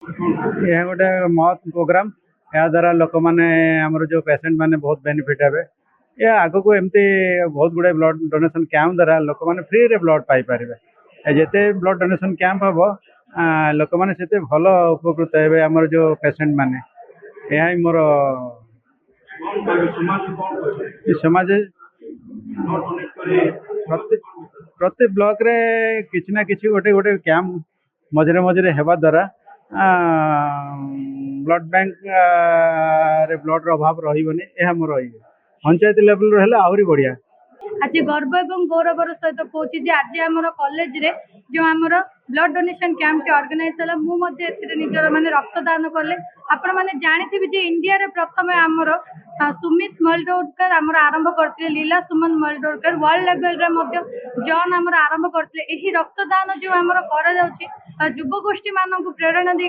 यह गोटे महत् प्रोग्राम। या द्वारा लोक मैंने आमर जो पेसेंट मैंने बहुत बेनिफिट हे। या आग को एमती बहुत गुड़े ब्लड डोनेशन कैंप द्वारा लोक मैंने फ्री रे ब्लड पाई पारे। जिते ब्लड डोनेशन कैंप हम लोक मैंने से भल उपकृत हे आमर जो पेसेंट मैंने। यह मोर समाज प्रति प्रति ब्लॉक रे किसी ना किसी गोटे गोटे कैंप मझे मझे हेबा द्वारा ब्लड बैंक रे ब्लड रो अभाव रही यह मोर पंचायत लेवल रे आहरी बढ़िया। आज गर्व और गौरवर सहित कहूँ आज आम कॉलेज रे जो आमर ब्लड डोनेशन कैंप टी ऑर्गेनाइज है मुझे निजर माने रक्तदान कले। आपण मैंने जानी जे इंडिया रे प्रथम आमर सुमित मलडोरकर आमर आरंभ करते लीला सुमन मलडोरकर वर्ल्ड लेवल रे जॉन आमर आरंभ करते। यही रक्तदान जो आमर युवगोष्ठी मान प्रेरणा दे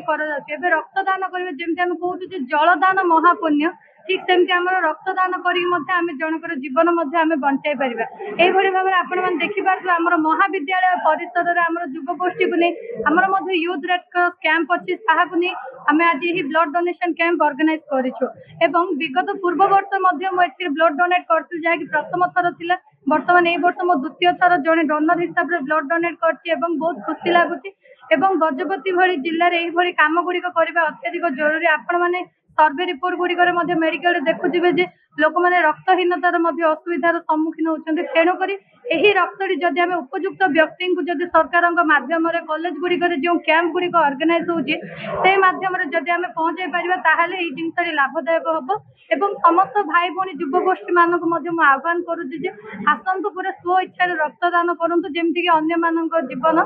रक्तदान करेंगे जमी आम कहूँ जलदान महापुण्य ठीक सेमती आम रक्तदान करके जनकर जीवन आम बचाई पार। यही भाव में आपण मैंने देखिपे आम महाविद्यालय परिसर में आम युवगोष्ठी को नहीं आमर यूथ रेड क्रॉस कैंप अच्छी नहीं आम आज यही ब्लड डोनेशन कैंप ऑर्गेनाइज करूँ। विगत पूर्व वर्ष ब्लड डोनेट करी जहाँकि प्रथम थर था। बर्तमान यही वर्ष मो द्वितीय थर जड़े डोनर हिसाब से ब्लड डोनेट कर बहुत खुशी लगुच। गजपति भली जिले में यही कम गुड़िक करने अत्यधिक जरूरी। आपण मैंने सर्वे रिपोर्ट गुड़िकर मेडिकल देखुचे जे लोक मैंने रक्तहीनतार असुविधार सम्मुखीन होती। तेणुक यही रक्तटी जदि आम उपयुक्त व्यक्ति को जदि सरकार माध्यम कॉलेज गुड़िकर जो कैंप गुड़िक ऑर्गेनाइज होती माध्यम जदि आम पहुँचाई पारे यही जिनस लाभदायक हम। एवं समस्त भाई भौणी युवगोष्ठी मानक आह्वान करुचे आसतु पूरा स्व इच्छा रक्तदान करूँ जमीक अन्य जीवन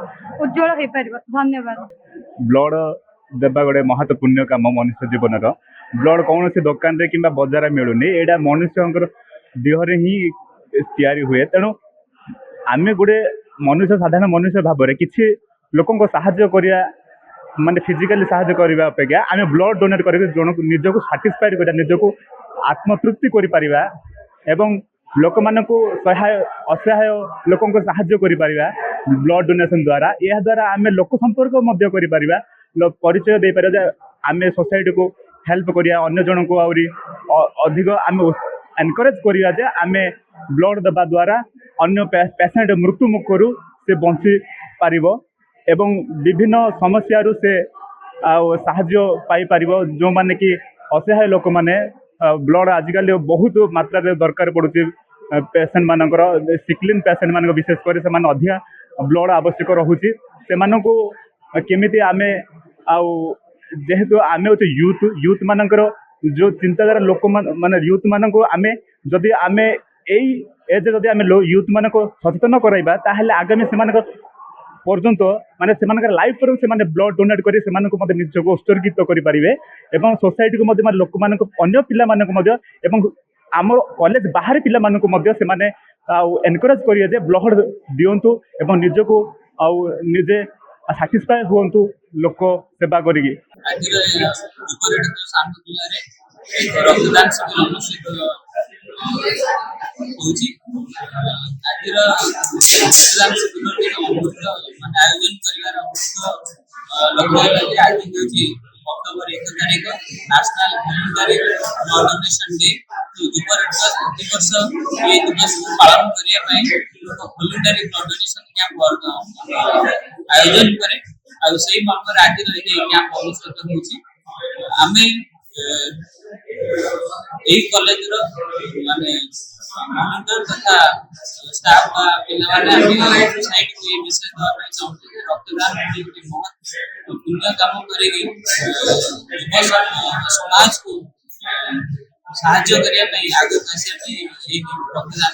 उज्जवल हो पार। धन्यवाद। ब्लड देवा गोटे महत्वपूर्ण काम मनुष्य जीवन ब्लड कौन से दुकान रे किंबा बजार मिलूनी एटा मनुष्य देहरे ही तैयारी हुए। तेणु आम गोटे मनुष्य साधारण मनुष्य भाव में किसी लोक साहाय्य माने फिजिकली साहाय्य करने अपेक्षा आम ब्लड डोनेट कर जन निजक साटिस्फाइड कर निजक आत्मतृप्ति कर लोक मान असहाय लोक साहाय्य कर ब्लड डोनेशन द्वारा। यह द्वारा आम लोक संपर्क कर परिचय दे पार आम सोसाइटी को हेल्प करिया अन्य जन को अधिक आम एनकरेज करिया जे आम ब्लड देवा द्वारा अन्य पेशेंट मृत्यु मुखर से बंची पारिबो एवं विभिन्न समस्या से साहाय्य पाई पारिबो। जो माने कि असहाय लोक माने ब्लड आजिकल बहुत मात्रा दरकार पड़ुची पेशेंट मानकर सिकलिन पेशेंट मान विशेषकर से अधिका ब्लड आवश्यक रोचे से केमिति आमे जेहेतु आमे होते यूथ मानकर जो चिंताधारा लोक माने यूथ मान को आमे जदि आमे एई एज जदि आमे यूथ मान को सचेतन कराइबा ताहेले आगामी से पर्यंत माने से लाइफ पर से ब्लड डोनेट करी से निजक उत्सर्गित करें एवं सोसाइटी को लोक मान अन्य पिला एवं आम कॉलेज बाहर पिला से एनकरेज करिए जे ब्लड दिंतु एवं निजक निजे साटिस्फाई हुंतु लोक सेवा करी। रक्तदान शिविर अनुष्ठित होची। आज रक्तदान शिविर माने आयोजन करिवार लक्ष्य आज होची अक्टोबर 1 तारीख national voluntary blood donation day. युवा रेड क्रॉस प्रति वर्ष ये दिवस को पालन करिया पई वॉलंटरी ब्लड डोनेशन कैंप आयोजन करे और सही मामले आज रही कैंप अनुष्ठित होची। आमे यही कॉलेज माने मॉनिटर तथा स्टाफ का पिलाने साइड को विशेष तौर पर चाहते रक्तदान बहुत पुण्य काम करेगी समाज को साहाय्य करने आगे कैसे रक्तदान